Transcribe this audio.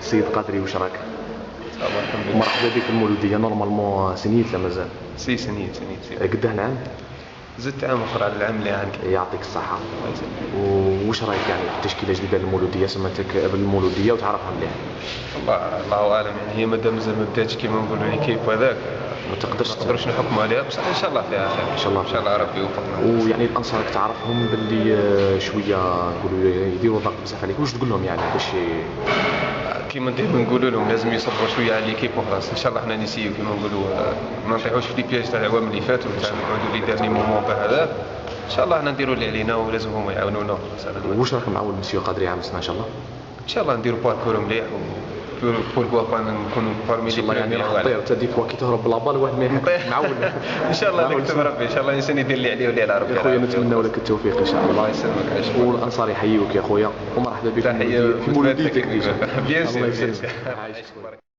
السيد قادري واش راك؟ الله الحمد لله. مرحبا بك في المولوديه. نورمالمون سنيت لا مازال؟ سنيت. قداه العام؟ زدت عام اخر على العام اللي عندك. يعطيك الصحه. وواش رايك يعني في التشكيله الجديده للمولوديه؟ سمعتك قبل المولوديه وتعرفها مليح. الله اعلم يعني هي مادام مازال ما بداتش كيما نقولوا ليكيب وهذاك ما نقدروش نحكموا عليها، بصح ان شاء الله فيها خير. ان شاء الله ربي يوفقنا. ويعني الانصار تعرفهم باللي شويه نقولوا يديروا ضغط بزاف عليك، واش تقول لهم يعني باش كيما ديما نقولوا لهم لازم يصبروا شويه على ليكيب وخلاص. ان شاء الله حنا نسيو كيما نقولوا ما نطيحوش في لي بياج تاع العوام اللي فاتوا تاع نقعدوا لي ديرني مومون تاع هذا. ان شاء الله حنا نديروا اللي علينا ولازم هما يعاونونا. واش راك معول مسيو قادري عام السنه ان شاء الله؟ ان شاء الله نديروا باركور مليح بول بوا نكونوا بارمي ان شاء الله. يعني راح تطير حتى دي فوا كي تهرب بالابال واحد ما يحكمش معول. ان شاء الله نكتب ربي، ان شاء الله الانسان يدير اللي عليه واللي على ربي. يا خويا نتمنى لك التوفيق ان شاء الله. الله يسلمك. والانصار يحيوك يا خويا ومرحبا بك في مولوديتك. بيان الله سير. يسلمك.